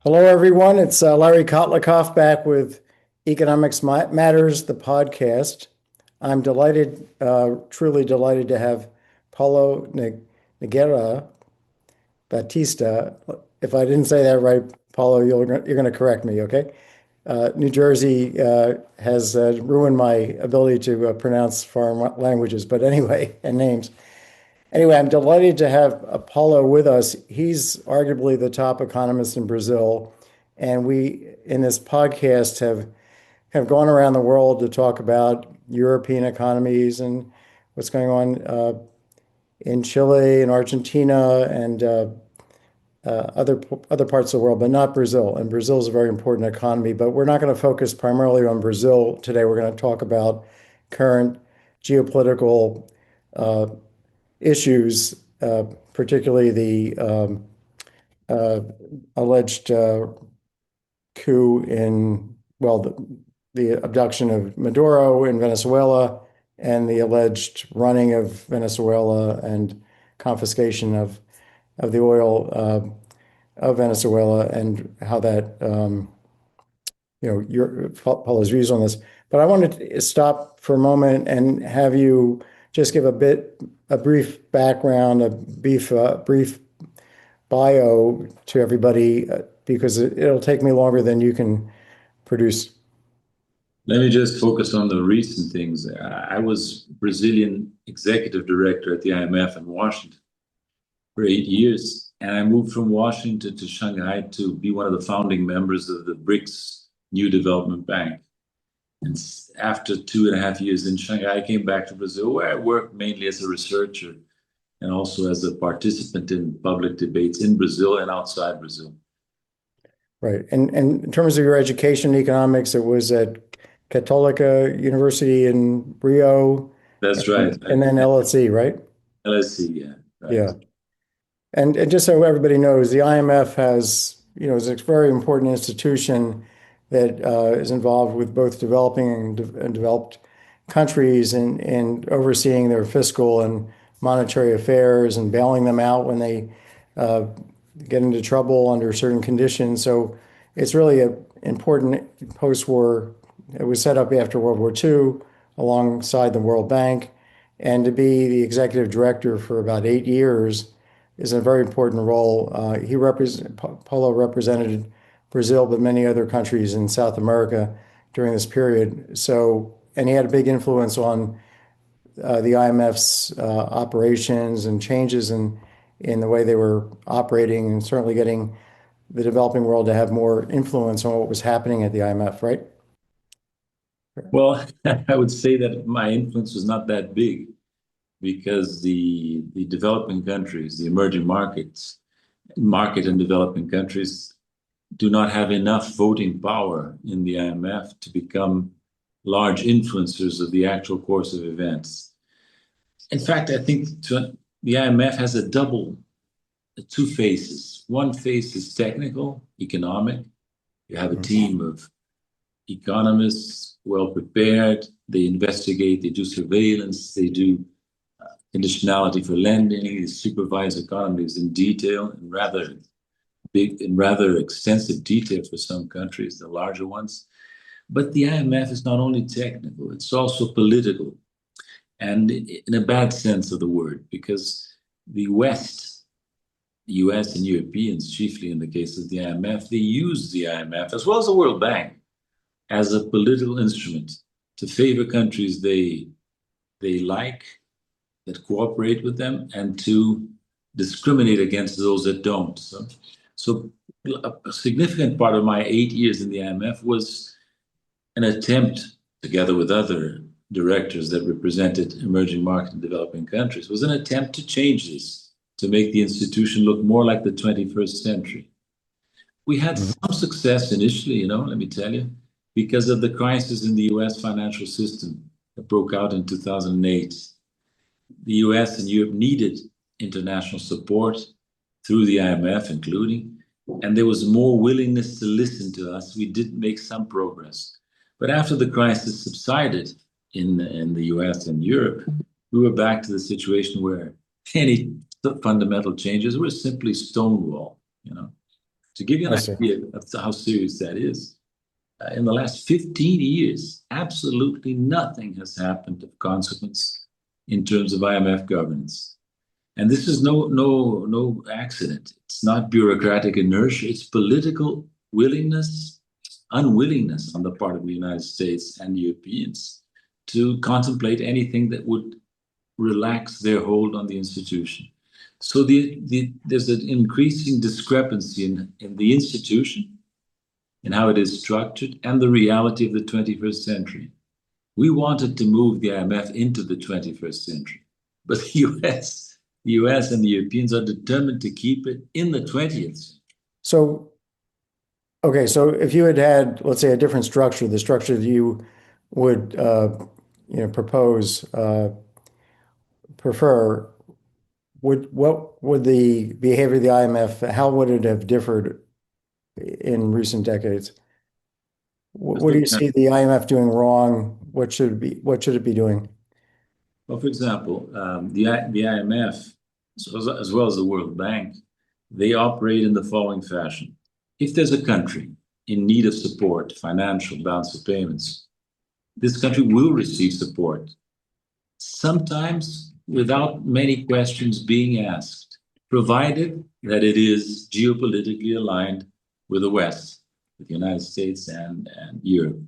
Hello, everyone. It's Larry Kotlikoff back with Economics Matters, the podcast. I'm delighted, truly delighted to have Paulo Nogueira Batista. If I didn't say that right, Paulo, you're going to correct me, okay? New Jersey has ruined my ability to pronounce foreign languages, but anyway, and names. Anyway, I'm delighted to have Paulo with us. He's arguably the top economist in Brazil, and we, in this podcast, have gone around the world to talk about European economies and what's going on in Chile and Argentina and other parts of the world, but not Brazil. And Brazil is a very important economy, but we're not going to focus primarily on Brazil today. We're going to talk about current geopolitical uh, issues, particularly the uh, alleged coup in, well, the abduction of Maduro in Venezuela and the alleged running of Venezuela and confiscation of the oil of Venezuela and how that, your Paula's views on this. But I wanted to stop for a moment and have you just give a brief background, brief bio to everybody, because it'll take me longer than you can produce. Let me just focus on the recent things. I was Brazilian executive director at the IMF in Washington for 8 years, and I moved from Washington to Shanghai to be one of the founding members of the BRICS New Development Bank. And after 2.5 years in Shanghai, I came back to Brazil, where I worked mainly as a researcher and also as a participant in public debates in Brazil and outside Brazil. Right. And in terms of your education in economics, it was at Católica University in Rio That's right. and then LSE, right? LSE, yeah, right. Yeah. And just so everybody knows, the IMF is a very important institution that is involved with both developing and developed countries in overseeing their fiscal and monetary affairs and bailing them out when they uh, get into trouble under certain conditions. So it's really an important post-war. It was set up after World War II alongside the World Bank. And to be the executive director for about 8 years is a very important role. Paulo represented Brazil, but many other countries in South America during this period. So, and he had a big influence on the IMF's operations and changes in the way they were operating, and certainly getting the developing world to have more influence on what was happening at the IMF, right? Well, I would say that my influence was not that big because the developing countries, the emerging market and developing countries do not have enough voting power in the IMF to become large influencers of the actual course of events. In fact, I think the IMF has two faces. One face is technical, economic. You have a team of economists, well prepared. They investigate, they do surveillance, they do conditionality for lending, they supervise economies in detail, in rather extensive detail for some countries, the larger ones. But the IMF is not only technical, it's also political, and in a bad sense of the word, because the West, the US and Europeans, chiefly in the case of the IMF, they use the IMF as well as the World Bank as a political instrument to favor countries they like, that cooperate with them, and to discriminate against those that don't. So a significant part of my 8 years in the IMF was an attempt, together with other directors that represented emerging market and developing countries, was an attempt to change this, to make the institution look more like the 21st century. We had some success initially, let me tell you, because of the crisis in the US financial system that broke out in 2008. The US and Europe needed international support through the IMF, including, and there was more willingness to listen to us. We did make some progress. But after the crisis subsided in the US and Europe, we were back to the situation where any fundamental changes were simply stonewall. To give you an I see. idea of how serious that is, in the last 15 years, absolutely nothing has happened of consequence in terms of IMF governance. And this is no accident. It's not bureaucratic inertia. It's political willingness, unwillingness on the part of the United States and Europeans to contemplate anything that would relax their hold on the institution. So there's an increasing discrepancy in the institution, in how it is structured, and the reality of the 21st century. We wanted to move the IMF into the 21st century, but the US and the Europeans are determined to keep it in the 20th century. So, okay, so if you had had, let's say, a different structure, the structure that you would, propose, prefer, what would the behavior of the IMF, how would it have differed in recent decades? What do you see the IMF doing wrong? What should it be doing? Well, for example, the IMF, as well as the World Bank, they operate in the following fashion. If there's a country in need of support, financial balance of payments, this country will receive support, sometimes without many questions being asked, provided that it is geopolitically aligned with the West, with the United States and Europe.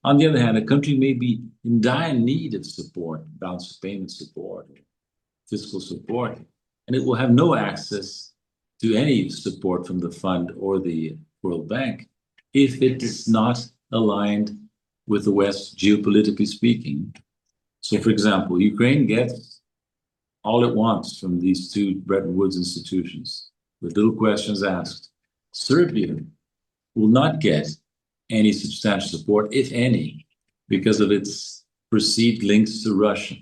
On the other hand, a country may be in dire need of support, balance of payment support, fiscal support, and it will have no access to any support from the fund or the World Bank if it is not aligned with the West, geopolitically speaking. So, for example, Ukraine gets all it wants from these two Bretton Woods institutions, with little questions asked. Serbia will not get any substantial support, if any, because of its perceived links to Russia.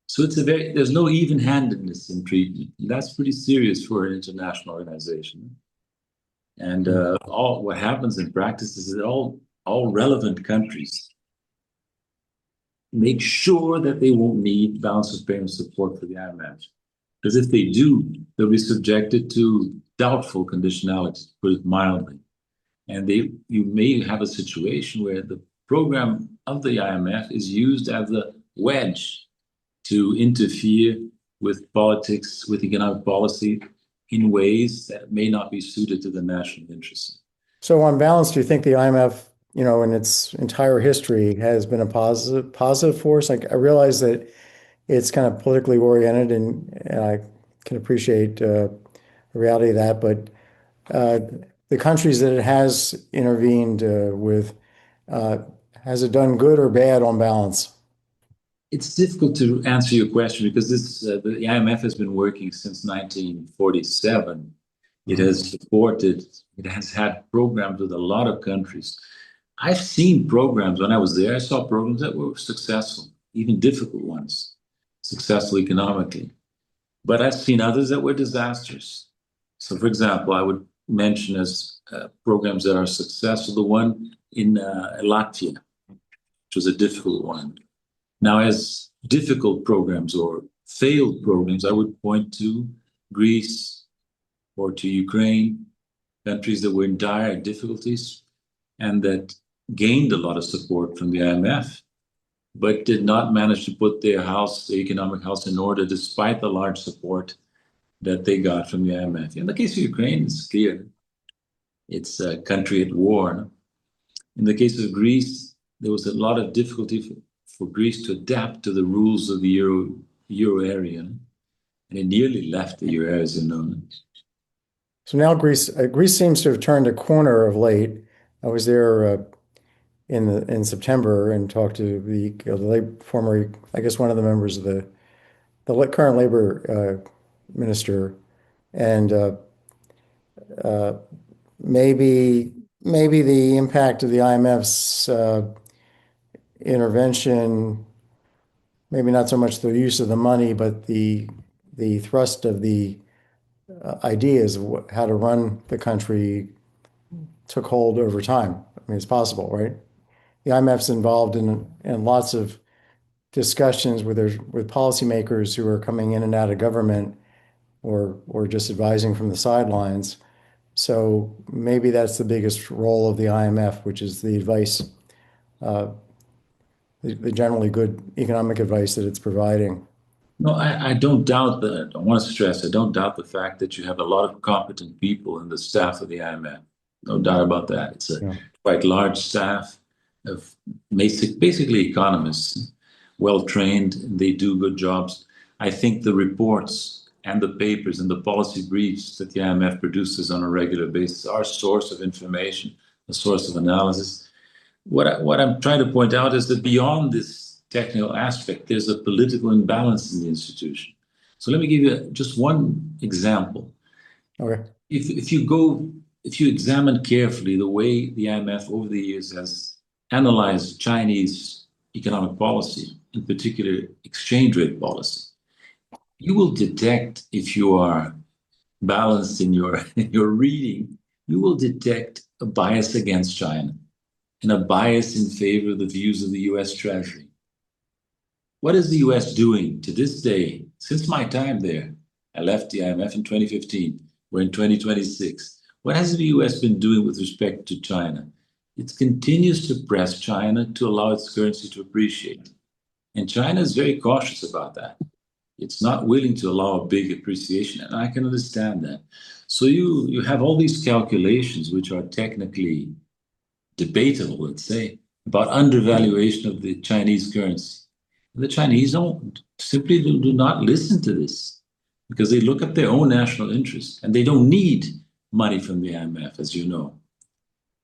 So there's no even-handedness in treatment. And that's pretty serious for an international organization. And all what happens in practice is that all relevant countries make sure that they won't need balance of payment support for the IMF. Because if they do, they'll be subjected to doubtful conditionality, to put it mildly. And you may have a situation where the program of the IMF is used as a wedge to interfere with politics, with economic policy in ways that may not be suited to the national interest. So on balance, do you think the IMF, in its entire history has been a positive force? Like I realize that it's kind of politically oriented and I can appreciate the reality of that, but uh, the countries that it has intervened with, uh, has it done good or bad on balance? It's difficult to answer your question because the IMF has been working since 1947. It has supported, it has had programs with a lot of countries. I've seen programs when I was there, I saw programs that were successful, even difficult ones, successful economically. But I've seen others that were disasters. So, for example, I would mention as programs that are successful the one in Latvia, which was a difficult one. Now, as difficult programs or failed programs, I would point to Greece or to Ukraine, countries that were in dire difficulties and that gained a lot of support from the IMF, but did not manage to put their economic house in order, despite the large support that they got from the IMF. In the case of Ukraine, it's clear. It's a country at war. In the case of Greece, there was a lot of difficulty for Greece to adapt to the rules of the euro area, and it nearly left the euro area, as you know. So now Greece seems to have turned a corner of late. I was there in September and talked to the former, I guess one of the members of the current labor minister, and maybe the impact of the IMF's intervention, maybe not so much the use of the money, but the thrust of the ideas of how to run the country took hold over time. I mean, it's possible, right? The IMF's involved in lots of discussions with policymakers who are coming in and out of government or just advising from the sidelines. So maybe that's the biggest role of the IMF, which is the advice, uh, the generally good economic advice that it's providing. No, I don't doubt that. I want to stress, I don't doubt the fact that you have a lot of competent people in the staff of the IMF. No doubt about that. It's a Yeah. quite large staff of basically economists, well trained, and they do good jobs. I think the reports and the papers and the policy briefs that the IMF produces on a regular basis are a source of information, a source of analysis. What I'm trying to point out is that beyond this technical aspect, there's a political imbalance in the institution. So let me give you just one example. Okay. If you examine carefully the way the IMF over the years has analyzed Chinese economic policy, in particular exchange rate policy, you will detect, if you are balanced in your in your reading, you will detect a bias against China and a bias in favor of the views of the US Treasury. What is the US doing to this day, since my time there? I left the IMF in 2015. We're in 2026. What has the US been doing with respect to China? It continues to press China to allow its currency to appreciate. And China is very cautious about that. It's not willing to allow a big appreciation, and I can understand that. So you have all these calculations which are technically debatable, let's say, about undervaluation of the Chinese currency. The Chinese don't simply do not listen to this because they look at their own national interest and they don't need money from the IMF, as you know.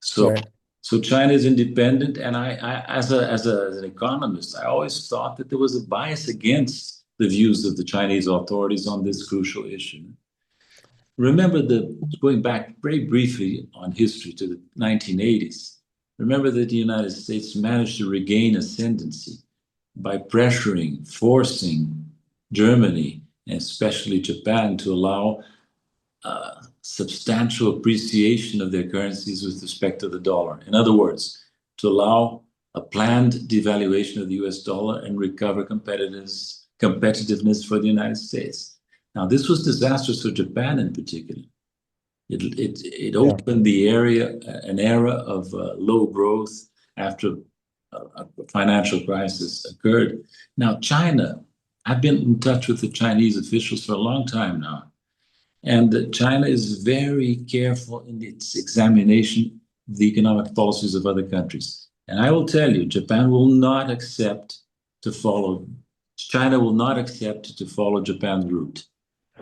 So, Right. so China is independent, and as an economist, I always thought that there was a bias against the views of the Chinese authorities on this crucial issue. Remember going back very briefly on history to the 1980s. Remember that the United States managed to regain ascendancy by pressuring, forcing Germany, and especially Japan, to allow substantial appreciation of their currencies with respect to the dollar. In other words, to allow a planned devaluation of the US dollar and recover competitiveness for the United States. Now, this was disastrous for Japan in particular. It Yeah. opened an era of low growth after a financial crisis occurred. Now, China, I've been in touch with the Chinese officials for a long time now, and China is very careful in its examination of the economic policies of other countries. And I will tell you, to follow, China will not accept to follow Japan's route.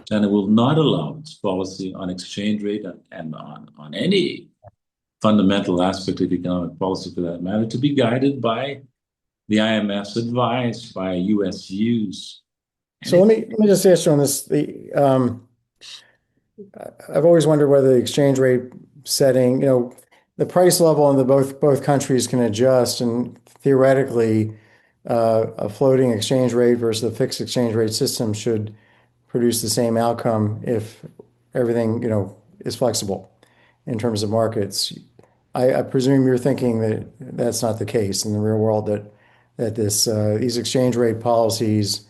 China will not allow its policy on exchange rate and on any fundamental aspect of economic policy for that matter to be guided by the IMF's advice, by US views. And So let me just ask you on this. I've always wondered whether the exchange rate setting, the price level in the both countries can adjust, and theoretically, a floating exchange rate versus a fixed exchange rate system should produce the same outcome if everything, is flexible in terms of markets. I presume you're thinking that that's not the case in the real world, that these exchange rate policies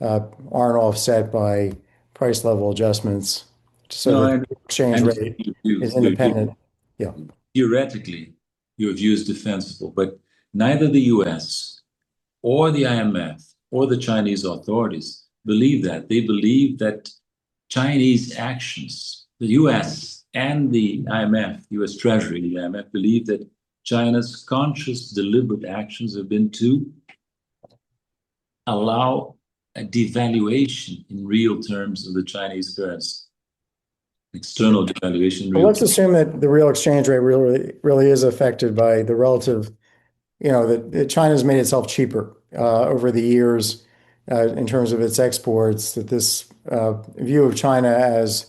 aren't offset by price level adjustments so no, that I the exchange understand rate your view. is independent. Yeah. Theoretically, your view is defensible, but neither the US or the IMF or the Chinese authorities believe that. They believe that Chinese actions, the US and the IMF, US Treasury, the IMF, believe that China's conscious, deliberate actions have been to allow a devaluation in real terms of the Chinese currency, external devaluation in Well, real let's terms. assume that the real exchange rate really is affected by the relative, that China's made itself cheaper over the years in terms of its exports, that this view of China as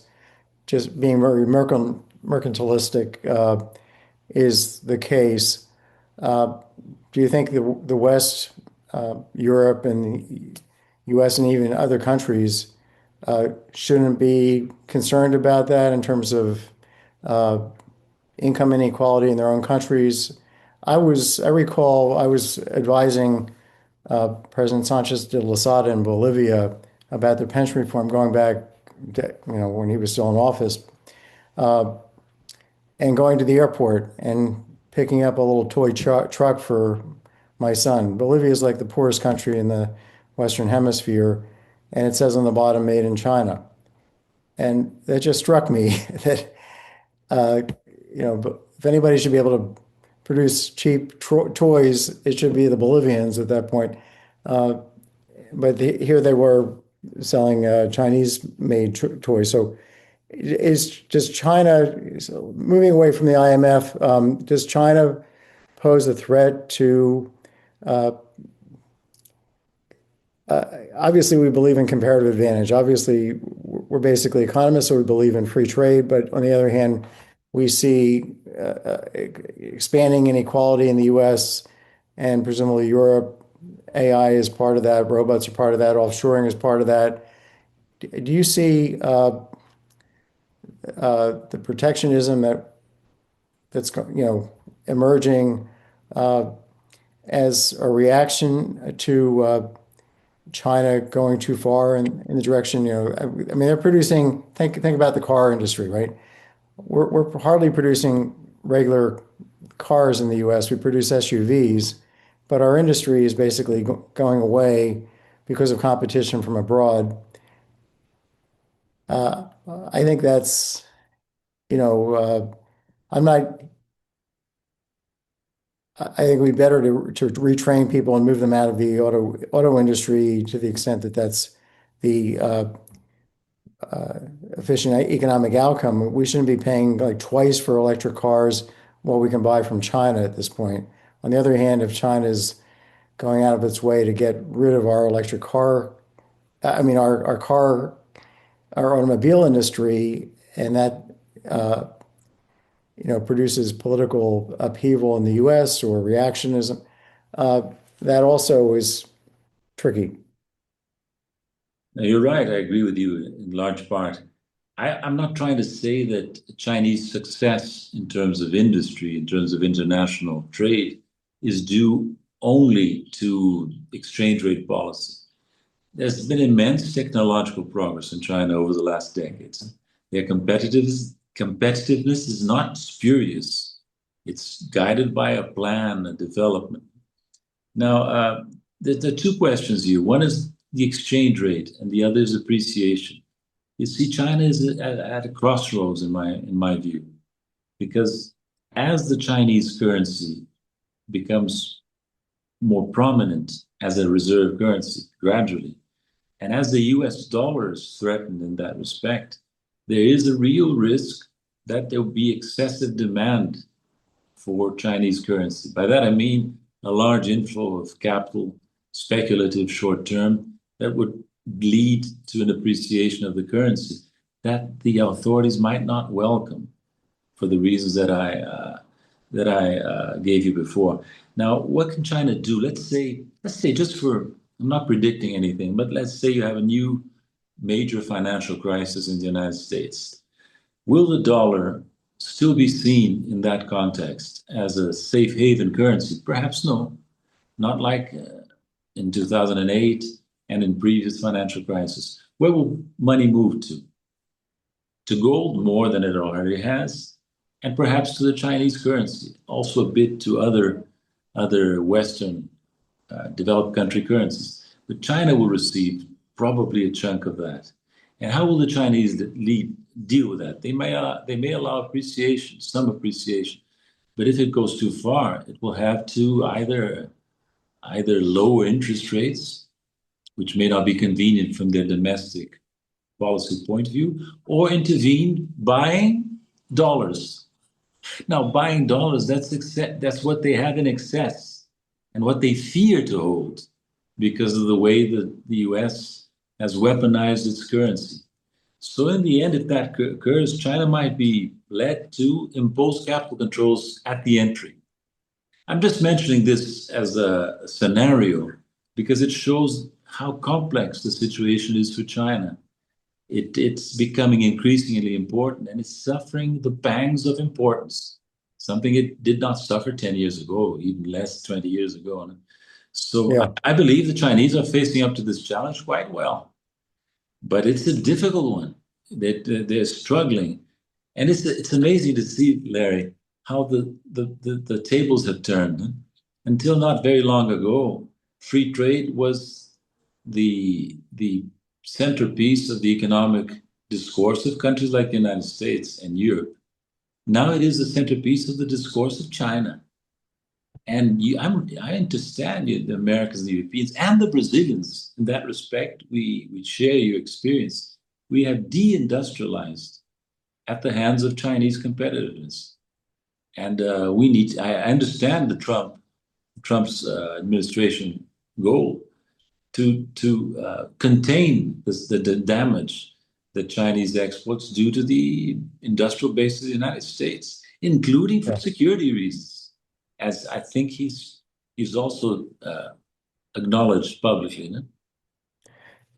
just being very mercantilistic is the case. Do you think the West, Europe, and the US, and even other countries shouldn't be concerned about that in terms of income inequality in their own countries? I recall I was advising President Sanchez de Lozada in Bolivia about the pension reform going back, when he was still in office. and going to the airport and picking up a little toy truck for my son. Bolivia is like the poorest country in the Western Hemisphere, and it says on the bottom, "Made in China." And that just struck me that uh, but if anybody should be able to produce cheap toys, it should be the Bolivians at that point. Uh, but here they were selling Chinese-made toys. So is just China, so moving away from the IMF, does China pose a threat to, uh, obviously we believe in comparative advantage. Obviously, we're basically economists, so we believe in free trade. But on the other hand, we see expanding inequality in the US and presumably Europe. AI is part of that, robots are part of that, offshoring is part of that. Do you see the protectionism that's emerging uh, as a reaction to China going too far in the direction, I mean, they're producing, think about the car industry, right? We're hardly producing regular cars in the US. We produce SUVs, but our industry is basically going away because of competition from abroad. Uh, I think that's, you know, I'm not, I think we'd better to retrain people and move them out of the auto industry to the extent that that's the uh, efficient economic outcome. We shouldn't be paying like twice for electric cars what we can buy from China at this point. On the other hand, if China is going out of its way to get rid of our electric car, I mean our automobile industry, and that uh, produces political upheaval in the U.S. or reactionism, uh, that also is tricky. Now, you're right. I agree with you in large part. I'm not trying to say that Chinese success in terms of industry, in terms of international trade, is due only to exchange rate policy. There's been immense technological progress in China over the last decades. Their competitiveness is not spurious. It's guided by a plan, a development. Now, there are two questions here. One is the exchange rate, and the other is appreciation. You see, China is at a crossroads in my view, because as the Chinese currency becomes more prominent as a reserve currency gradually, and as the US dollar is threatened in that respect, there is a real risk that there will be excessive demand for Chinese currency. By that I mean a large inflow of capital, speculative short term, that would lead to an appreciation of the currency that the authorities might not welcome for the reasons that I gave you before. Now, what can China do? Let's say just for, I'm not predicting anything, but let's say you have a new major financial crisis in the United States. Will the dollar still be seen in that context as a safe haven currency? Perhaps no, not like in 2008 and in previous financial crises. Where will money move to? To gold more than it already has, and perhaps to the Chinese currency, also a bit to other Western developed country currencies. But China will receive probably a chunk of that. And how will the Chinese deal with that? They may allow appreciation, some appreciation, but if it goes too far, it will have to either lower interest rates, which may not be convenient from their domestic policy point of view, or intervene buying dollars. Now, buying dollars, that's what they have in excess and what they fear to hold because of the way that the US has weaponized its currency. So, in the end, if that occurs, China might be led to impose capital controls at the entry. I'm just mentioning this as a scenario because it shows how complex the situation is for China. It's becoming increasingly important and it's suffering the pangs of importance, something it did not suffer 10 years ago, even less 20 years ago. So Yeah. I believe the Chinese are facing up to this challenge quite well, but it's a difficult one. They're struggling. And it's amazing to see, Larry, how the tables have turned. Until not very long ago, free trade was the centerpiece of the economic discourse of countries like the United States and Europe. Now it is the centerpiece of the discourse of China. And I understand you, the Americans, the Europeans, and the Brazilians. In that respect, we share your experience. We have deindustrialized at the hands of Chinese competitiveness. And we need, I understand Trump's administration goal to contain the damage that Chinese exports do to the industrial base of the United States, including for Yes. security reasons, as I think he's also acknowledged publicly. No?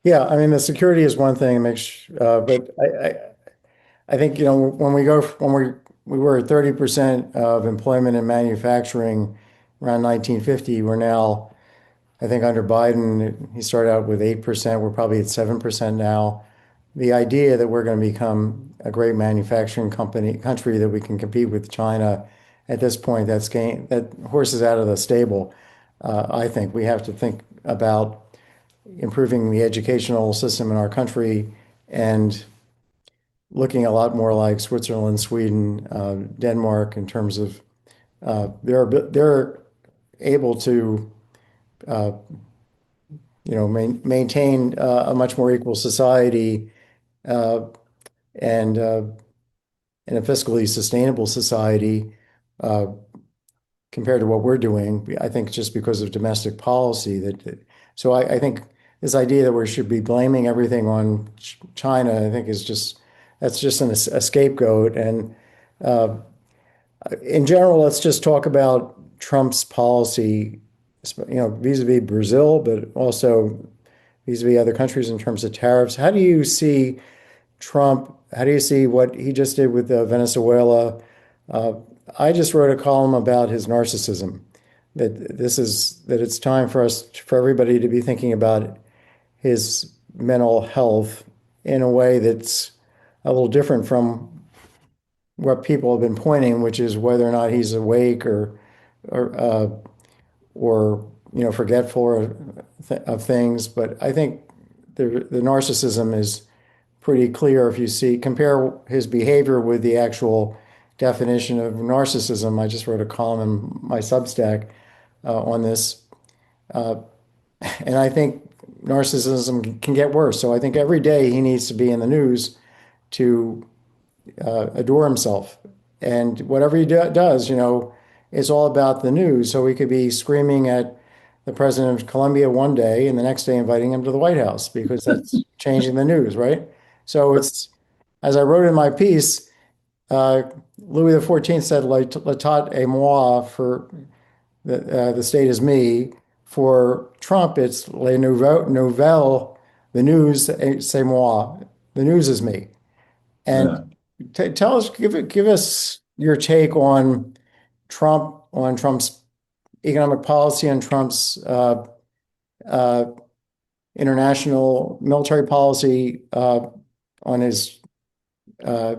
Yeah, I mean, the security is one thing, but I think, when we were at 30% of employment in manufacturing around 1950, we're now, I think under Biden, he started out with 8%. We're probably at 7% now. The idea that we're going to become a great manufacturing country that we can compete with China at this point, that horse is out of the stable. I think we have to think about improving the educational system in our country and looking a lot more like Switzerland, Sweden, Denmark in terms of they're able to maintain a much more equal society uh, and uh, and a fiscally sustainable society uh, compared to what we're doing. I think just because of domestic policy so I think this idea that we should be blaming everything on China, I think that's just a scapegoat. And uh, in general, let's just talk about Trump's policy, vis-a-vis Brazil, but also vis-a-vis other countries in terms of tariffs. How do you see Trump? How do you see what he just did with Venezuela? Uh, I just wrote a column about his narcissism. That it's time for everybody to be thinking about his mental health in a way that's a little different from what people have been pointing, which is whether or not he's awake or forgetful of things. But I think the narcissism is pretty clear if you compare his behavior with the actual definition of narcissism. I just wrote a column in my Substack on this, and I think narcissism can get worse. So I think every day he needs to be in the news to adore himself. And whatever he does, is all about the news. So he could be screaming at the president of Colombia one day and the next day inviting him to the White House because that's changing the news, right? So as I wrote in my piece, uh, Louis XIV said, "L'état est moi," for the state is me. For Trump, it's les nouvelles, the news, c'est moi. The news is me. And Yeah. tell us, give us your take on Trump's economic policy, and Trump's uh, international military policy, on his uh,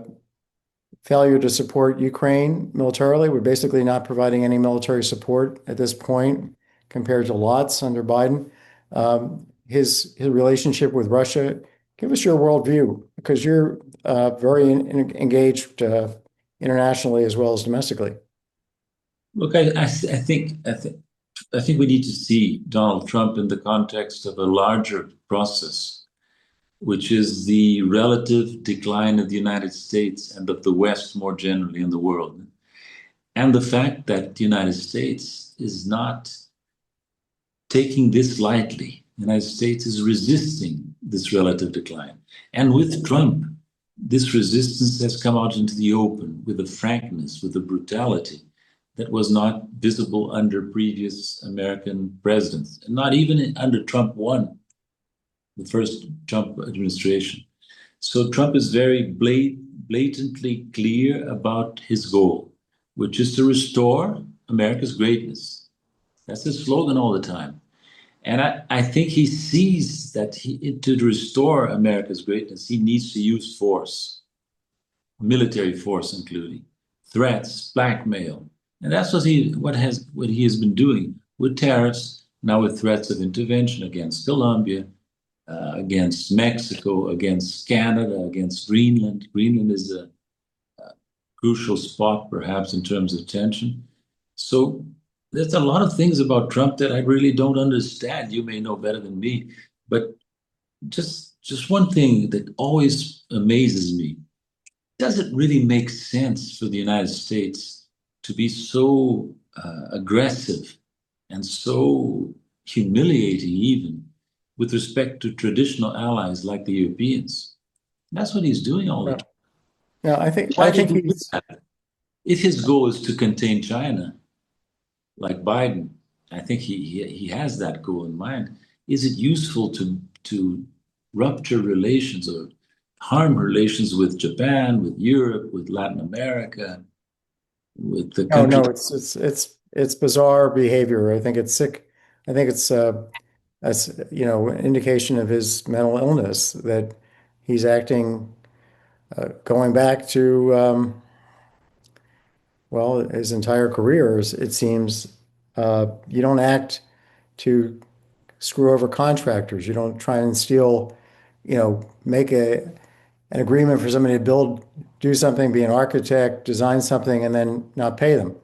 failure to support Ukraine militarily. We're basically not providing any military support at this point compared to lots under Biden. His relationship with Russia. Give us your worldview because you're very engaged internationally as well as domestically. Look, I think we need to see Donald Trump in the context of a larger process, which is the relative decline of the United States and of the West more generally in the world. And the fact that the United States is not taking this lightly. The United States is resisting this relative decline. And with Trump, this resistance has come out into the open with a frankness, with a brutality that was not visible under previous American presidents, and not even under Trump 1, the first Trump administration. So Trump is very blatantly clear about his goal, which is to restore America's greatness. That's his slogan all the time. And I think he sees that to restore America's greatness, he needs to use force. military force, including threats, blackmail, and that's what he has been doing with tariffs, now with threats of intervention against Colombia, against Mexico, against Canada, against Greenland. Greenland is a crucial spot, perhaps, in terms of tension. So there's a lot of things about Trump that I really don't understand. You may know better than me, but just one thing that always amazes me: does it really make sense for the United States to be so aggressive and so humiliating, even with respect to traditional allies like the Europeans? That's what he's doing all the Yeah, time. yeah, Why I did think he do he's that? If his goal is to contain China, like Biden, I think he has that goal in mind. Is it useful to rupture relations or harm relations with Japan, with Europe, with Latin America, with the no, countries? no, it's bizarre behavior. I think it's sick. I think it's that's an indication of his mental illness that he's acting going back to well, his entire career. It seems you don't act to screw over contractors. You don't try and steal, make an agreement for somebody to do something, be an architect, design something, and then not pay them.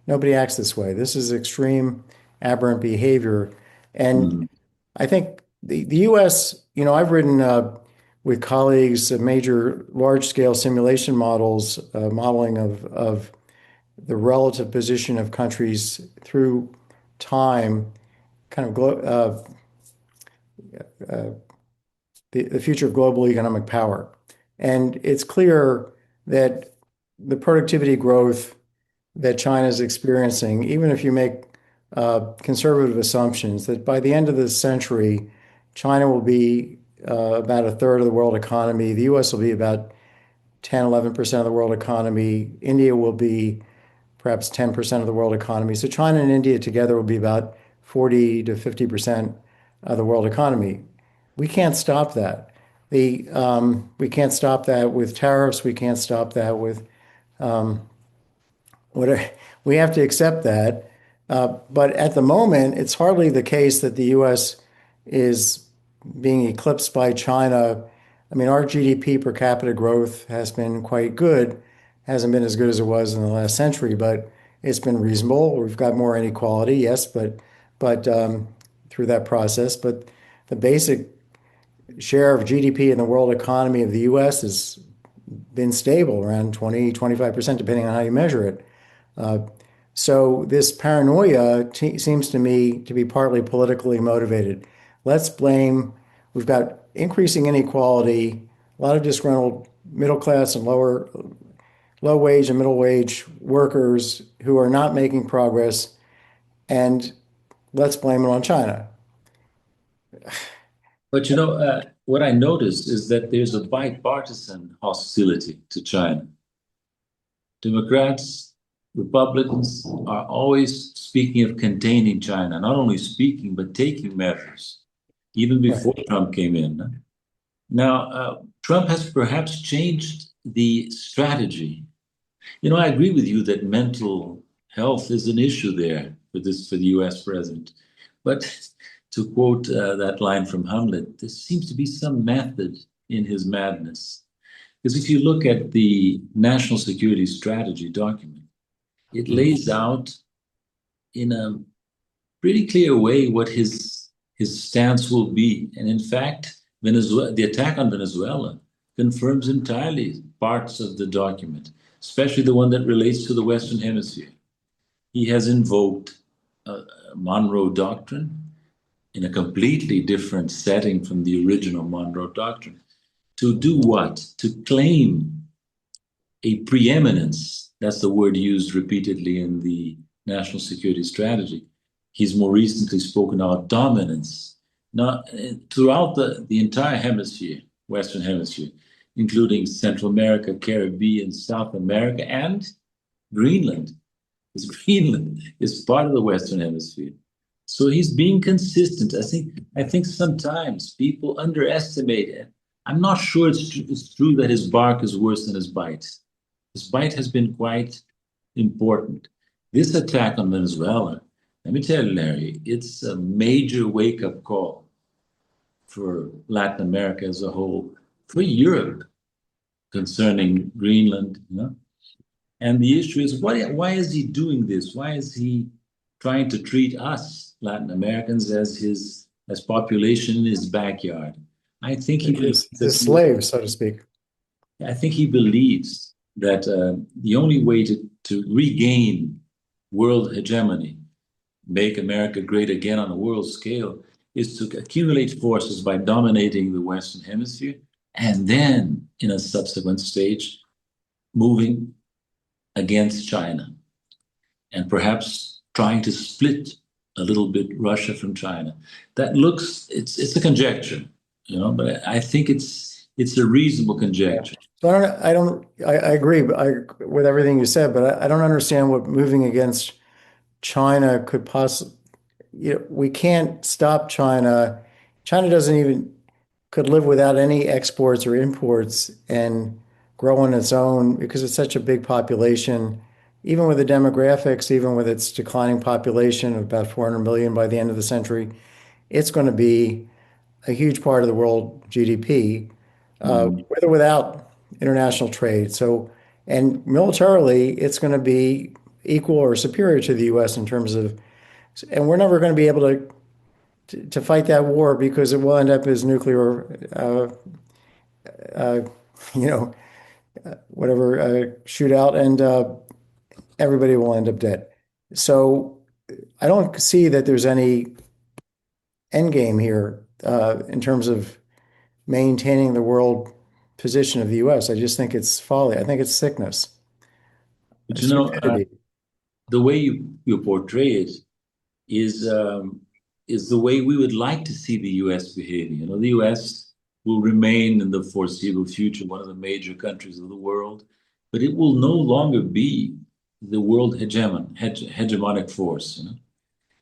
Nobody acts this way. This is extreme, aberrant behavior. And Mhm. I think the U.S., I've written with colleagues major large-scale simulation models, modeling of the relative position of countries through time, kind of the future of global economic power. And it's clear that the productivity growth that China is experiencing, even if you make conservative assumptions, that by the end of this century, China will be about a third of the world economy. The US will be about 10, 11% of the world economy. India will be perhaps 10% of the world economy. So China and India together will be about 40 to 50% of the world economy. We can't stop that. We can't stop that with tariffs. We can't stop that with whatever. We have to accept that. But at the moment, it's hardly the case that the U.S. is being eclipsed by China. I mean, our GDP per capita growth has been quite good. Hasn't been as good as it was in the last century, but it's been reasonable. We've got more inequality, yes, but through that process. But the basic share of GDP in the world economy of the U.S. has been stable around 20, 25%, depending on how you measure it. So this paranoia seems to me to be partly politically motivated. Let's blame, we've got increasing inequality, a lot of disgruntled middle class and low wage and middle wage workers who are not making progress, and let's blame it on China. But what I noticed is that there's a bipartisan hostility to China. Democrats, Republicans are always speaking of containing China, not only speaking, but taking measures, even Right. before Trump came in. Now, Trump has perhaps changed the strategy. I agree with you that mental health is an issue there for the U.S. president. But to quote that line from Hamlet, there seems to be some method in his madness. Because if you look at the national security strategy document, it lays out in a pretty clear way what his stance will be. And in fact, the attack on Venezuela confirms entirely parts of the document, especially the one that relates to the Western Hemisphere. He has invoked Monroe Doctrine in a completely different setting from the original Monroe Doctrine. To do what? To claim a preeminence. That's the word used repeatedly in the national security strategy. He's more recently spoken about dominance, not throughout the entire hemisphere, Western Hemisphere, including Central America, Caribbean, South America, and Greenland. Because Greenland is part of the Western Hemisphere. So he's being consistent. I think sometimes people underestimate it. I'm not sure it's true that his bark is worse than his bite. This bite has been quite important. This attack on Venezuela, let me tell you, Larry, it's a major wake-up call for Latin America as a whole, for Europe concerning Greenland, you know. And the issue is, why is he doing this? Why is he trying to treat us, Latin Americans, as population in his backyard? I think he believes that His slaves, so to speak. I think he believes that the only way to regain world hegemony, make America great again on a world scale, is to accumulate forces by dominating the Western Hemisphere, and then in a subsequent stage, moving against China and perhaps trying to split a little bit Russia from China. That looks it's a conjecture, you know, but I think it's a reasonable Yeah. conjecture. So I agree with everything you said, but I don't understand what moving against China could possibly, we can't stop China. China doesn't even could live without any exports or imports and grow on its own because it's such a big population. Even with the demographics, even with its declining population of about 400 million by the end of the century, it's going to be a huge part of the world GDP, Mhm. with or without international trade. So, and militarily, it's going to be equal or superior to the U.S. in terms of, and we're never going to be able to fight that war because it will end up as nuclear, uh, you know, whatever shootout, and everybody will end up dead. So I don't see that there's any end game here in terms of maintaining the world position of the U.S. I just think it's folly. I think it's sickness, But you know, stupidity. the way you portray it is is the way we would like to see the U.S. behaving. You know, the U.S. will remain in the foreseeable future one of the major countries of the world, but it will no longer be the world hegemonic force. You know?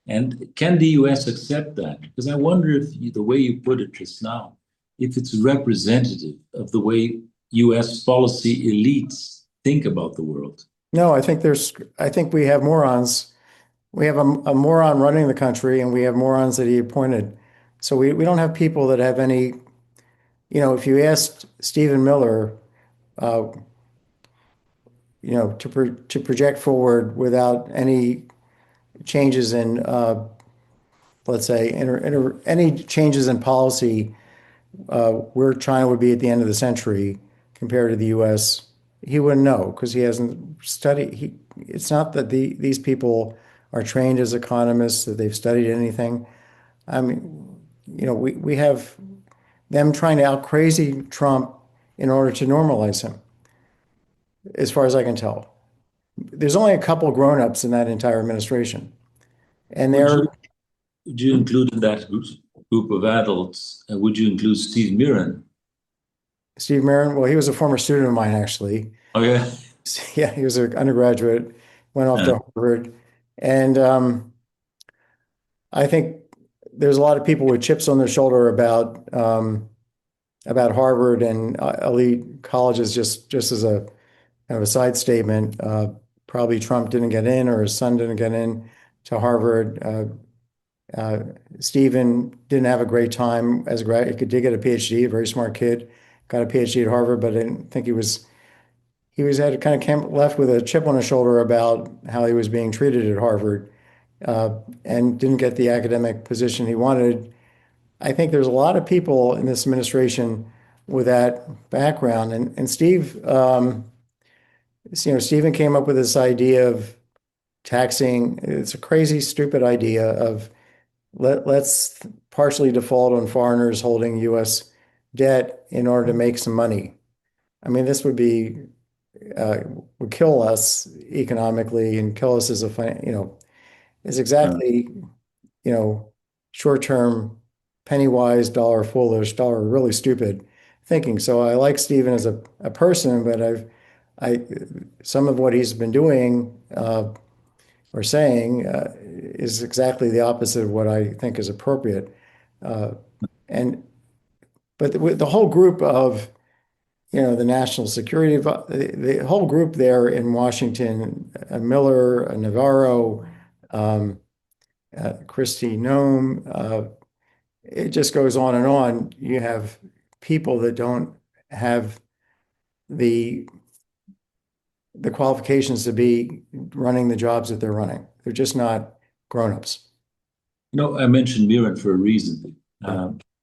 And can the U.S. accept that? Because I wonder if the way you put it just now, if it's representative of the way U.S. policy elites think about the world. No, I think we have morons. We have a moron running the country, and we have morons that he appointed. So we don't have people that have any, if you asked Stephen Miller, uh, to project forward without any changes in, let's say, any changes in policy, where China would be at the end of the century compared to the U.S., he wouldn't know because he hasn't studied. It's not that these people are trained as economists, that they've studied anything. I mean, we have them trying to out crazy Trump in order to normalize him, as far as I can tell. There's only a couple grown-ups in that entire administration, and Would they're you would you include in that group of adults? Would you include Steve Mirren? Steve Marin. Well, he was a former student of mine, actually. Oh yeah, Yeah, he was an undergraduate, went off uh, to Harvard, and I think there's a lot of people with chips on their shoulder about Harvard and elite colleges. Just as a kind of a side statement, probably Trump didn't get in, or his son didn't get in to Harvard. Uh, Stephen didn't have a great time as a grad. He did get a PhD, a very smart kid, got a PhD at Harvard, but I didn't think he was had kind of came, left with a chip on his shoulder about how he was being treated at Harvard, and didn't get the academic position he wanted. I think there's a lot of people in this administration with that background, and Stephen came up with this idea of taxing. It's a crazy, stupid idea of let's partially default on foreigners holding U.S. debt in order to make some money. I mean, this uh, would kill us economically and kill us as is uh, exactly, you know, short-term, penny wise, dollar foolish, dollar really stupid thinking. So I like Stephen as a person, but I, some of what he's been doing, or saying, is exactly the opposite of what I think is appropriate. Uh, and but the whole group of the national security, the whole group there in Washington, Miller, Navarro, um, Christy Nome, it just goes on and on. You have people that don't have the the qualifications to be running the jobs that they're running. They're just not grown-ups. I mentioned Miran for a reason.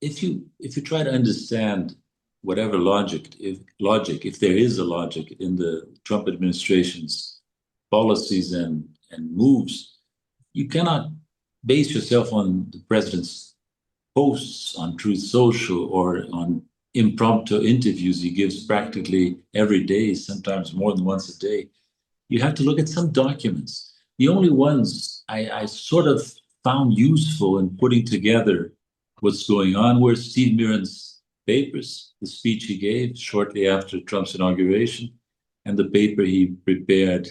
If you try to understand whatever if there is a logic in the Trump administration's policies and moves, you cannot base yourself on the president's posts on Truth Social or on impromptu interviews he gives practically every day, sometimes more than once a day. You have to look at some documents. The only ones I sort of found useful in putting together what's going on were Steve Miran's papers, the speech he gave shortly after Trump's inauguration, and the paper he prepared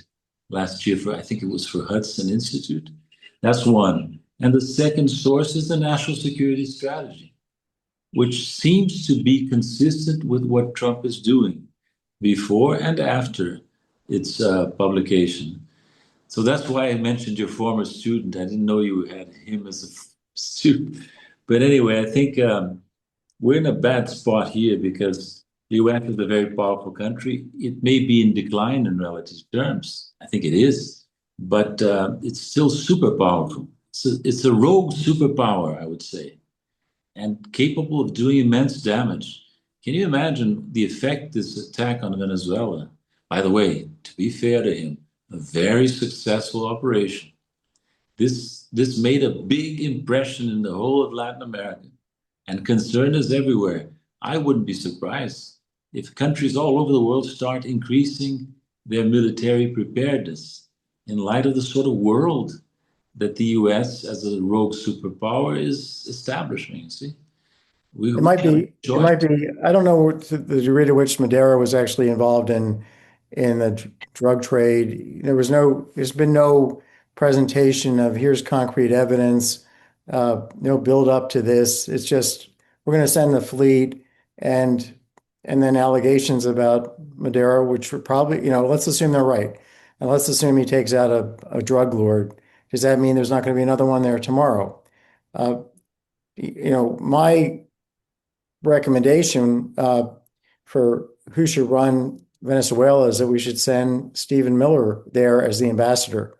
last year for, I think it was for Hudson Institute. That's one. And the second source is the national security strategy, which seems to be consistent with what Trump is doing before and after its publication. So that's why I mentioned your former student. I didn't know you had him as a student. But anyway, I think we're in a bad spot here because the US is a very powerful country. It may be in decline in relative terms. I think it is, but it's still super powerful. It's a rogue superpower, I would say, and capable of doing immense damage. Can you imagine the effect this attack on Venezuela? By the way, to be fair to him, a very successful operation. This made a big impression in the whole of Latin America and concerned us everywhere. I wouldn't be surprised if countries all over the world start increasing their military preparedness in light of the sort of world that the US as a rogue superpower is establishing. You see, we It might have a be, it choice. might be, I don't know the degree to which Madera was actually involved in the drug trade. There's been no presentation of here's concrete evidence, no build up to this. It's just we're going to send the fleet and and then allegations about Madera, which were probably, let's assume they're right. And let's assume he takes out a drug lord. Does that mean there's not going to be another one there tomorrow? Uh, my recommendation for who should run Venezuela is that we should send Stephen Miller there as the ambassador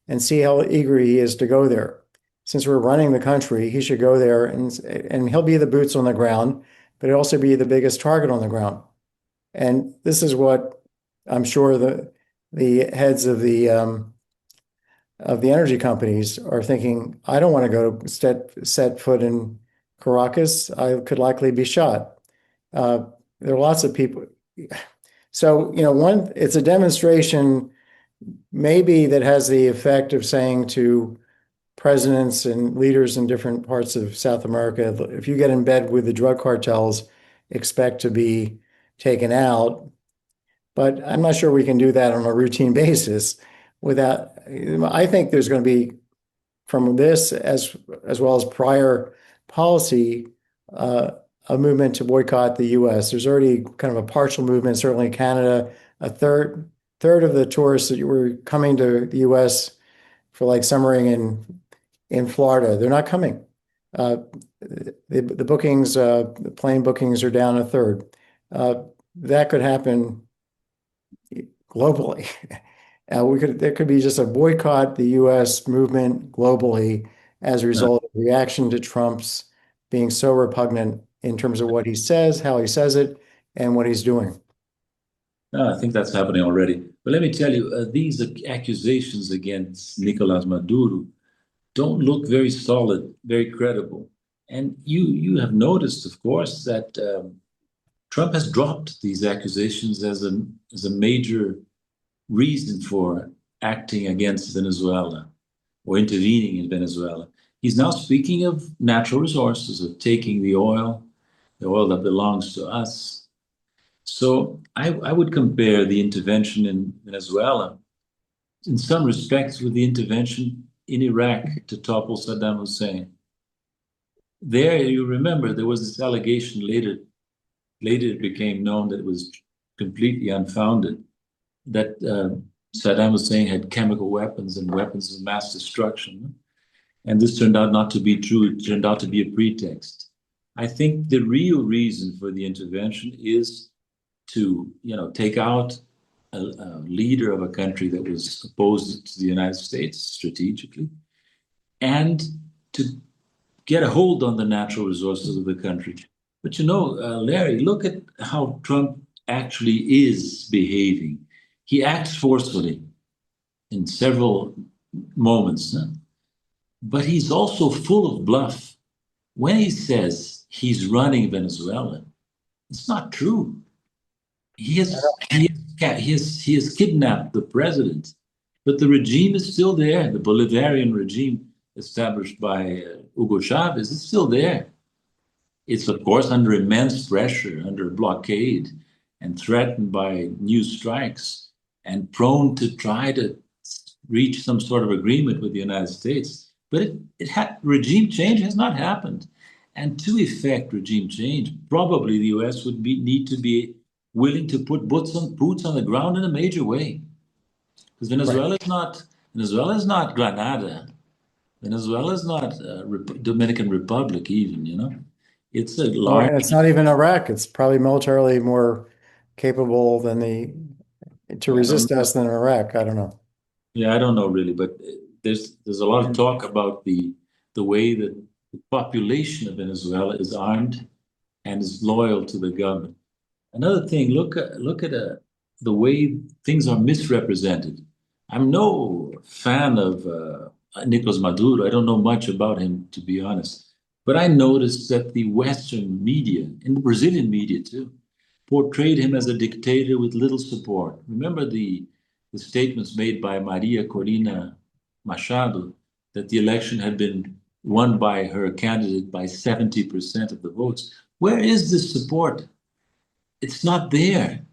and see how eager he is to go there. Since we're running the country, he should go there and he'll be the boots on the ground, but he'll also be the biggest target on the ground. And this is what I'm sure the heads of the energy companies are thinking. I don't want to go set foot in Caracas. I could likely be shot. There are lots of people. So, it's a demonstration maybe that has the effect of saying to presidents and leaders in different parts of South America, if you get in bed with the drug cartels, expect to be taken out. But I'm not sure we can do that on a routine basis without, I think there's going to be from this as well as prior policy, a movement to boycott the U.S. There's already kind of a partial movement, certainly in Canada. A third of the tourists that were coming to the U.S. for like summering in Florida, they're not coming. The bookings, the plane bookings are down a third. That could happen globally. There could be just a boycott the U.S. movement globally as a result of reaction to Trump's being so repugnant in terms of what he says, how he says it, and what he's doing. I think that's happening already. But let me tell you, these accusations against Nicolas Maduro don't look very solid, very credible. And you have noticed, of course, that Trump has dropped these accusations as a major reason for acting against Venezuela or intervening in Venezuela. He's now speaking of natural resources, of taking the oil that belongs to us. So I would compare the intervention in Venezuela in some respects with the intervention in Iraq to topple Saddam Hussein. There, you remember, there was this allegation later it became known that it was completely unfounded, that Saddam Hussein had chemical weapons and weapons of mass destruction. And this turned out not to be true. It turned out to be a pretext. I think the real reason for the intervention is to, take out a leader of a country that was opposed to the United States strategically, and to get a hold on the natural resources of the country. But Larry, look at how Trump actually is behaving. He acts forcefully in several moments, huh? But he's also full of bluff. When he says he's running Venezuela, it's not true. He has kidnapped the president, but the regime is still there. The Bolivarian regime established by Hugo Chavez is still there. It's of course under immense pressure, under blockade, and threatened by new strikes, and prone to try to reach some sort of agreement with the United States. But regime change has not happened. And to effect regime change, probably the US would need to be willing to put boots on the ground in a major way. Because Right. Venezuela is not Granada. Venezuela is not Dominican Republic even. It's a Oh, large, and it's not even Iraq. It's probably militarily more capable than to I don't resist know. us than Iraq. I don't know. Yeah, I don't know really, but there's a lot of talk about the way that the population of Venezuela is armed and is loyal to the government. Another thing, look at the way things are misrepresented. I'm no fan of Nicolas Maduro. I don't know much about him, to be honest. But I noticed that the Western media, and the Brazilian media too, portrayed him as a dictator with little support. Remember the statements made by Maria Corina Machado that the election had been won by her candidate by 70% of the votes. Where is this support? It's not there.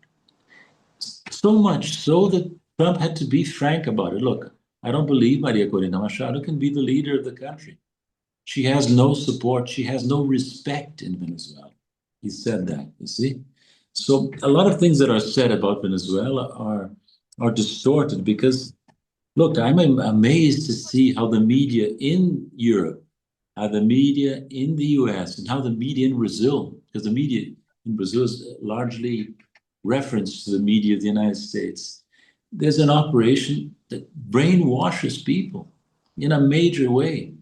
So much so that Trump had to be frank about it. Look, I don't believe Maria Corina Machado can be the leader of the country. She has no support. She has no respect in Venezuela. He said that, you see? So a lot of things that are said about Venezuela are distorted because, look, I'm amazed to see how the media in Europe, how the media in the US, and how the media in Brazil, because the media in Brazil is largely reference to the media of the United States. There's an operation that brainwashes people in a major way.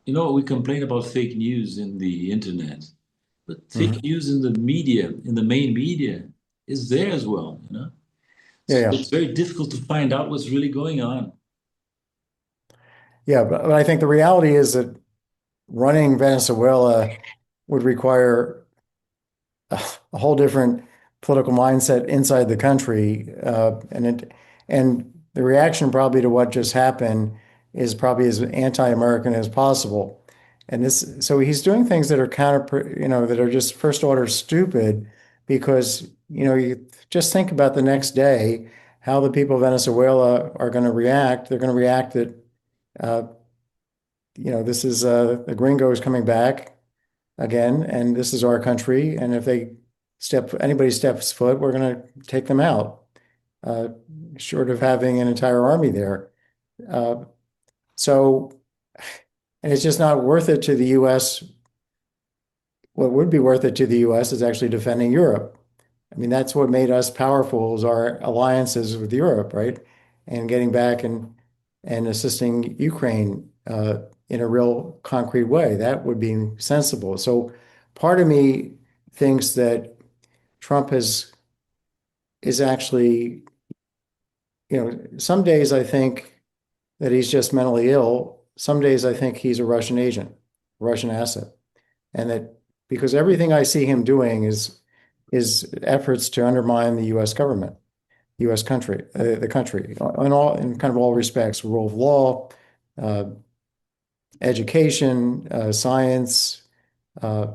We complain about fake news in the internet, but fake Mhm. news in the media, in the main media, is there as well. Yeah, So yeah, it's very difficult to find out what's really going on. yeah. But I think the reality is that running Venezuela would require a whole different political mindset inside the country, and the reaction probably to what just happened is probably as anti-American as possible. And so he's doing things that are that are just first order stupid because, you just think about the next day, how the people of Venezuela are going to react. They're going to react that, uh, this is the gringo is coming back again, and this is our country. And if anybody steps foot, we're going to take them out, uh, short of having an entire army there. Uh, so, and it's just not worth it to the U.S. What would be worth it to the U.S. is actually defending Europe. I mean, that's what made us powerful is our alliances with Europe, right? And getting back and assisting Ukraine in a real concrete way. That would be sensible. So part of me thinks that Trump is actually, some days I think that he's just mentally ill. Some days I think he's a Russian agent, Russian asset. And that because everything I see him doing is efforts to undermine the U.S. government, U.S. country, the country, in kind of all respects, rule of law, uh, education, science, uh,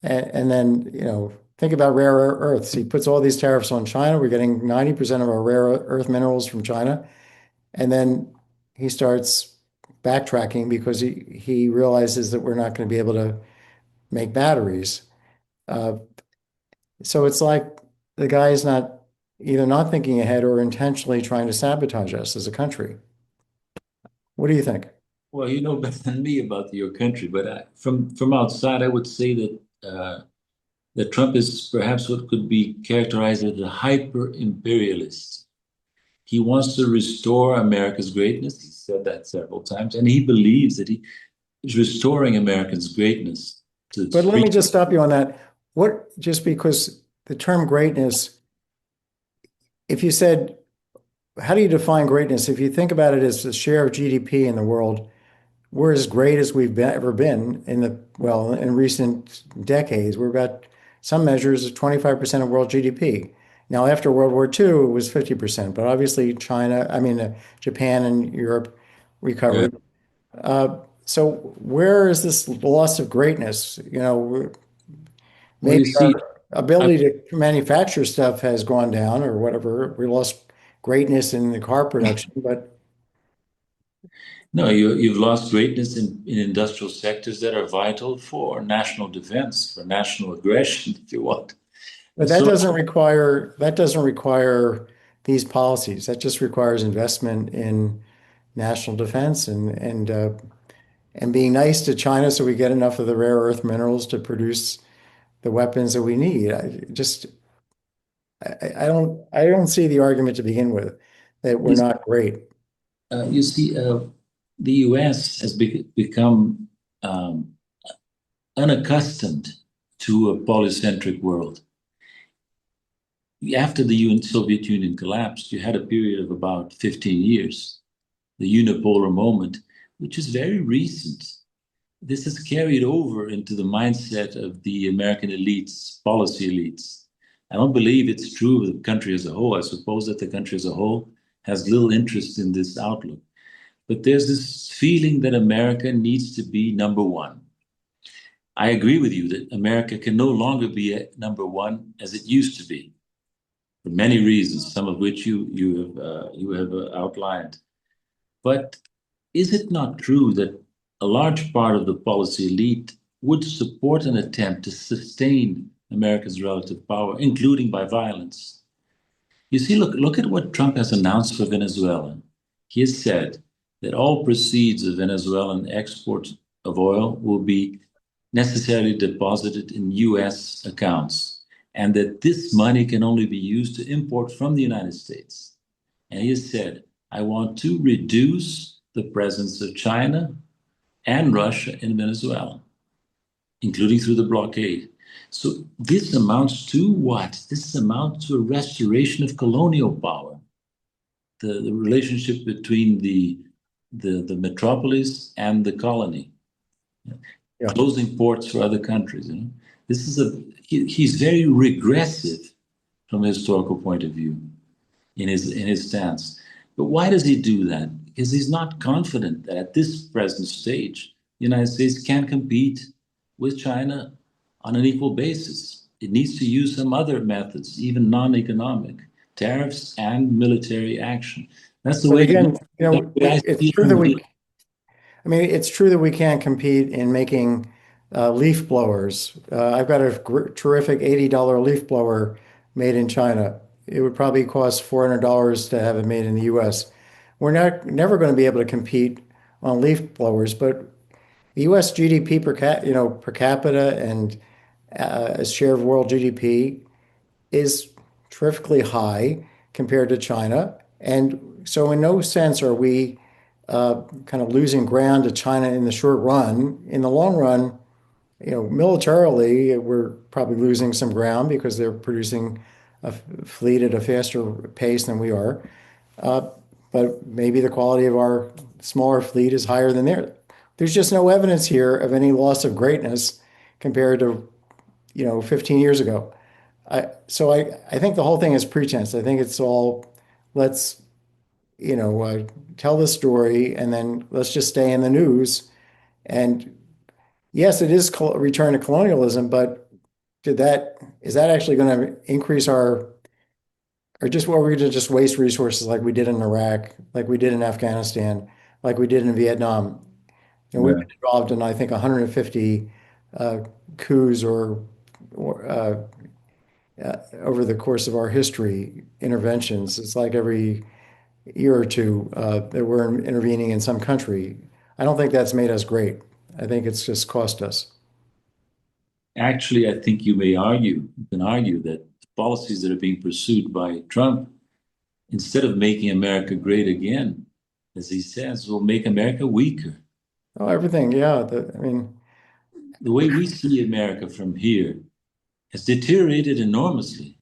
and then think about rare earths. He puts all these tariffs on China. We're getting 90% of our rare earth minerals from China, and then he starts backtracking because he realizes that we're not going to be able to make batteries. Uh, So it's like the guy is not either not thinking ahead or intentionally trying to sabotage us as a country. What do you think? Well, you know better than me about your country, but from outside, I would say that Trump is perhaps what could be characterized as a hyper imperialist. He wants to restore America's greatness. He said that several times, and he believes that he is restoring Americans' greatness to its But let me freedom. just stop you on that. What, just because the term greatness, if you said, how do you define greatness? If you think about it as the share of GDP in the world, we're as great as ever been in in recent decades. We're about some measures 25% of world GDP. Now, after World War II, it was 50%, but obviously Japan and Europe Yeah. recovered. So where is this loss of greatness? Well, you Maybe see, our I, ability to manufacture stuff has gone down or whatever. We lost greatness in the car production, but no, you've lost greatness in industrial sectors that are vital for national defense, for national aggression, if you want. but So, that doesn't require these policies. That just requires investment in national defense and being nice to China so we get enough of the rare earth minerals to produce the weapons that we need. I don't see the argument to begin with that we're you, not great. you see, the U.S. has become unaccustomed to a polycentric world. After the Soviet Union collapsed, you had a period of about 15 years, the unipolar moment, which is very recent. This has carried over into the mindset of the American elites, policy elites. I don't believe it's true of the country as a whole. I suppose that the country as a whole has little interest in this outlook. But there's this feeling that America needs to be number one. I agree with you that America can no longer be at number one as it used to be, for many reasons, some of which you have outlined. But is it not true that a large part of the policy elite would support an attempt to sustain America's relative power, including by violence? You see, look at what Trump has announced for Venezuela. He has said that all proceeds of Venezuelan exports of oil will be necessarily deposited in US accounts, and that this money can only be used to import from the United States. And he has said, I want to reduce the presence of China and Russia in Venezuela, including through the blockade. So this amounts to what? This amounts to a restoration of colonial power, the relationship between the metropolis and the colony, Yeah. closing ports for other countries. This is he's very regressive from a historical point of view in his stance. But why does he do that? Because he's not confident that at this present stage, the United States can compete with China on an equal basis. It needs to use some other methods, even non-economic, tariffs and military action. That's the But way, again, that's the way I it's see it true from that the. I mean, it's true that we can't compete in making leaf blowers. I've got a terrific $80 leaf blower made in China. It would probably cost $400 to have it made in the US. We're never going to be able to compete on leaf blowers, but the US GDP per capita and as share of world GDP is terrifically high compared to China. And so in no sense are we kind of losing ground to China in the short run. In the long run, militarily, we're probably losing some ground because they're producing a fleet at a faster pace than we are. Uh, but maybe the quality of our smaller fleet is higher than theirs. There's just no evidence here of any loss of greatness compared to, 15 years ago. So I think the whole thing is pretense. I think it's all let's, you know, uh, tell the story and then let's just stay in the news. And yes, it is return to colonialism, but is that actually going to increase or just what we're going to just waste resources like we did in Iraq, like we did in Afghanistan, like we did in Vietnam? We've Yeah. been involved in, I think, 150 coups or over the course of our history, interventions. It's like every year or two that we're intervening in some country. I don't think that's made us great. I think it's just cost us. Actually, I think you can argue that the policies that are being pursued by Trump, instead of making America great again, as he says, will make America weaker. Oh, everything, yeah. I mean, The way we see America from here has deteriorated enormously.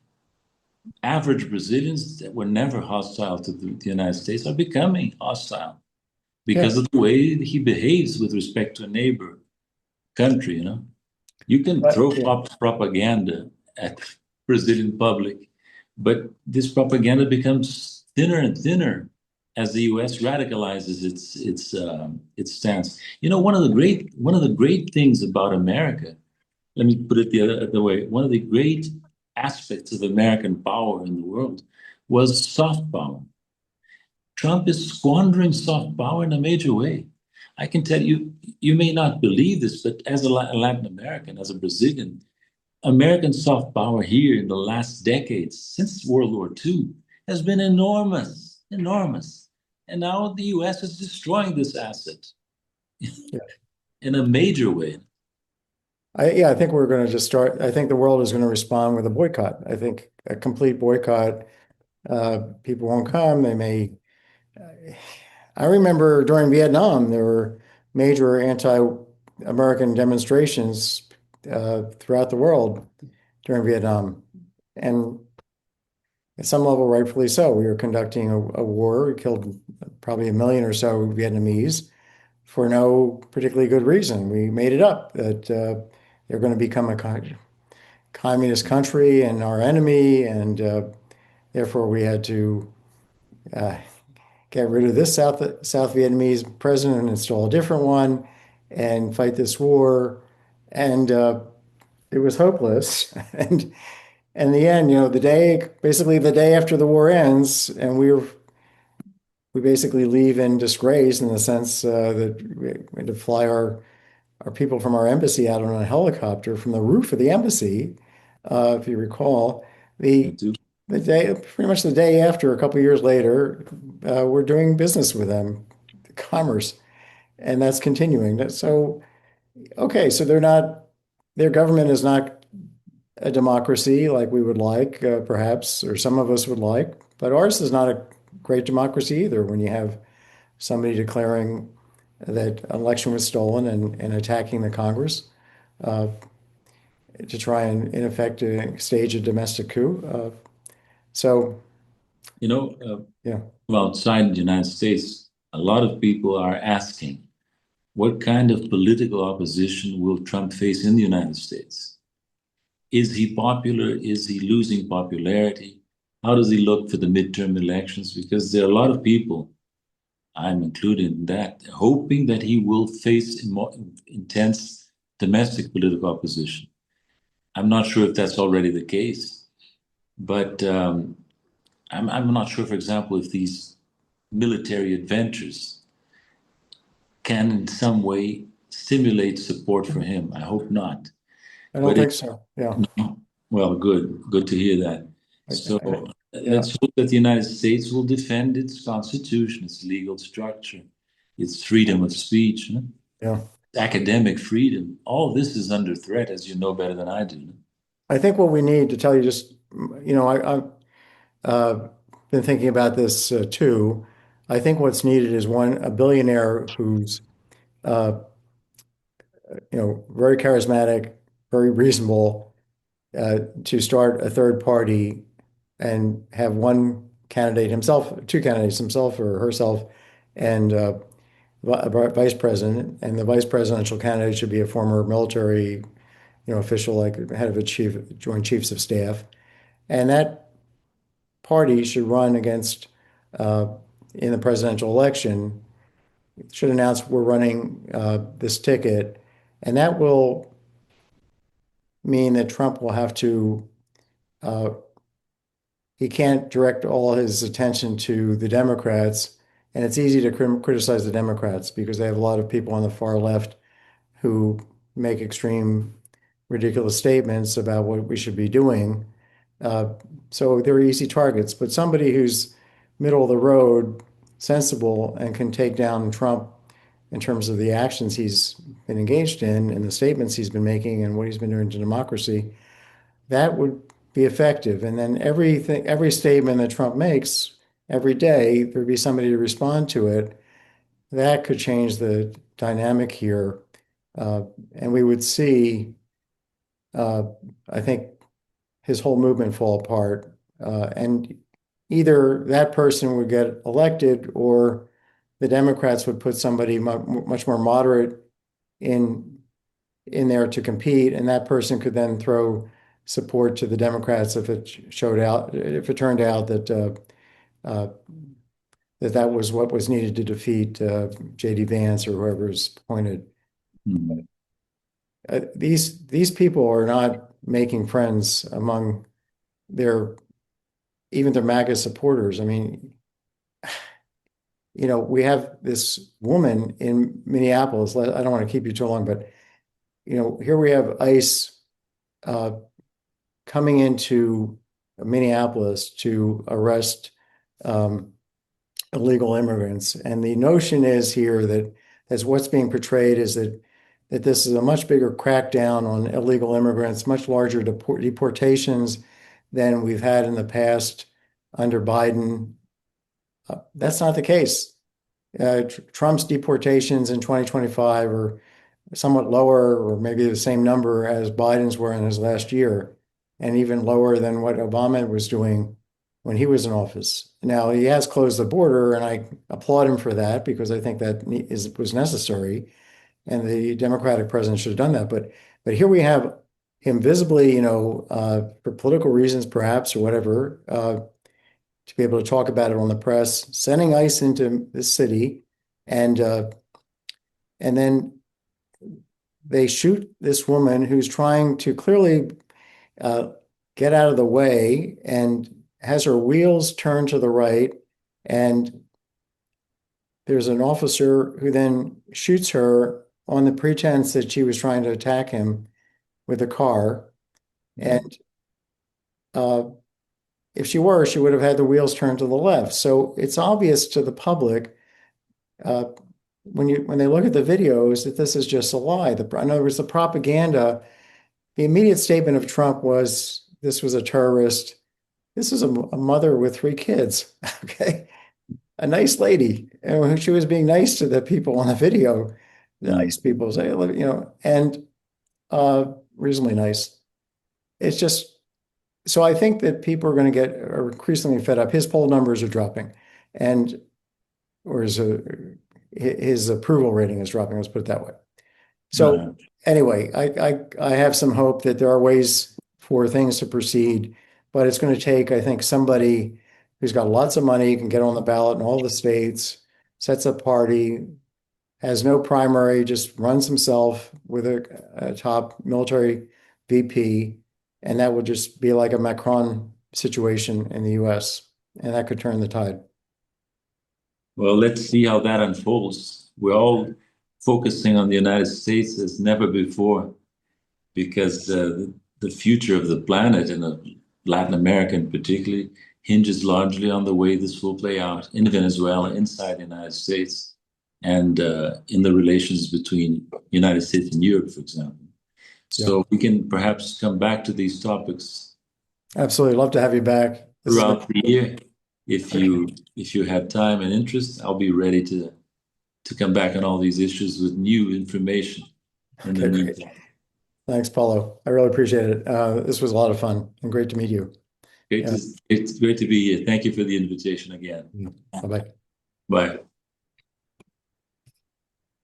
Average Brazilians that were never hostile to the United States are becoming hostile yeah, because of the way he behaves with respect to a neighbor country, you know. You can but throw yeah, propaganda at the Brazilian public, but this propaganda becomes thinner and thinner as the U.S. radicalizes its stance. You know, one of the great things about America, let me put it the other way, one of the great aspects of American power in the world was soft power. Trump is squandering soft power in a major way. I can tell you, you may not believe this, but as a Latin American, as a Brazilian, American soft power here in the last decades, since World War II, has been enormous, enormous. And now the US is destroying this asset yeah. in a major way. Yeah, I think we're going to just start. I think the world is going to respond with a boycott. I think a complete boycott. People won't come. They may. I remember during Vietnam, there were major anti-American demonstrations throughout the world during Vietnam. And at some level, rightfully so. We were conducting a war. We killed probably 1 million or so Vietnamese for no particularly good reason. We made it up that they're going to become a communist country and our enemy, and therefore we had to uh, get rid of this South Vietnamese president and install a different one and fight this war. And it was hopeless. And in the end, basically the day after the war ends, and we basically leave in disgrace in the sense that we had to fly our people from our embassy out on a helicopter from the roof of the embassy, if you recall. The the day, pretty much the day after, a couple of years later, we're doing business with them, commerce, and that's continuing. So, okay, so their government is not a democracy like we would like, perhaps, or some of us would like, but ours is not a great democracy either when you have somebody declaring that an election was stolen and attacking the Congress uh, to try and, in effect, stage a domestic coup. So, You know, yeah, outside the United States, a lot of people are asking, what kind of political opposition will Trump face in the United States? Is he popular? Is he losing popularity? How does he look for the midterm elections? Because there are a lot of people, I'm included in that, hoping that he will face more intense domestic political opposition. I'm not sure if that's already the case, but I'm not sure, for example, if these military adventures can in some way stimulate support for him. I hope not. I don't But it, think so. Yeah. well, good to hear that. So Yeah. let's hope that the United States will defend its constitution, its legal structure, its freedom of speech, huh? Yeah. Academic freedom. All this is under threat, as you know better than I do. I think what we need to tell you just, I've been thinking about this too. I think what's needed is a billionaire who's, uh, very charismatic, very reasonable, to start a third party and have one candidate himself, two candidates, himself or herself, and a vice president. And the vice presidential candidate should be a former military, official, like head of a Joint Chiefs of Staff. And that party should run against, uh, in the presidential election, should announce we're running this ticket. And that will mean that Trump will have to, uh, he can't direct all his attention to the Democrats. And it's easy to criticize the Democrats because they have a lot of people on the far left who make extreme, ridiculous statements about what we should be doing. Uh, so they're easy targets. But somebody who's middle of the road, sensible, and can take down Trump in terms of the actions he's been engaged in and the statements he's been making and what he's been doing to democracy, that would be effective. And then every statement that Trump makes every day, there'd be somebody to respond to it. That could change the dynamic here. Uh, and we would see, uh, I think, his whole movement fall apart. And either that person would get elected or the Democrats would put somebody much more moderate in in there to compete, and that person could then throw support to the Democrats if it turned out uh, that was what was needed to defeat J.D. Vance or whoever's appointed. Mhm. These people are not making friends among their even their MAGA supporters. I mean, we have this woman in Minneapolis. I don't want to keep you too long, but here we have ICE uh, coming into Minneapolis to arrest um, illegal immigrants. And the notion is here that as what's being portrayed is that this is a much bigger crackdown on illegal immigrants, much larger deportations than we've had in the past under Biden. That's not the case. Trump's deportations in 2025 are somewhat lower, or maybe the same number as Biden's were in his last year, and even lower than what Obama was doing when he was in office. Now, he has closed the border, and I applaud him for that because I think that was necessary, and the Democratic president should have done that. But here we have him visibly, for political reasons, perhaps, or whatever, to be able to talk about it on the press, sending ICE into this city, and and then they shoot this woman who's trying to clearly uh, get out of the way and has her wheels turned to the right. And there's an officer who then shoots her on the pretense that she was trying to attack him with a car. And uh, if she were, she would have had the wheels turned to the left. So it's obvious to the public uh, when they look at the videos that this is just a lie. In other words, the propaganda. The immediate statement of Trump was this was a terrorist. This is a mother with three kids, okay? A nice lady. And she was being nice to the people on the video, the Mhm. nice people, say, and reasonably nice. It's just, so I think that people are increasingly fed up. His poll numbers are dropping, and or his approval rating is dropping, let's put it that way. So Uh, anyway, I have some hope that there are ways for things to proceed, but it's going to take, I think, somebody who's got lots of money, can get on the ballot in all the states, sets up party, has no primary, just runs himself with a top military VP, and that would just be like a Macron situation in the US, and that could turn the tide. well, let's see how that unfolds. We're all focusing on the United States as never before because the future of the planet and of Latin America in particular hinges largely on the way this will play out in Venezuela, inside the United States, and in the relations between United States and Europe, for example. Yeah, So we can perhaps come back to these topics absolutely. Love to have you back. This has been throughout the year. okay. If you have time and interest, I'll be ready to come back on all these issues with new information in the Okay, great. meantime. Thanks, Paulo. I really appreciate it. This was a lot of fun and great to meet you. Great Yeah. it's great to be here. Thank you for the invitation again. Bye-bye. Bye.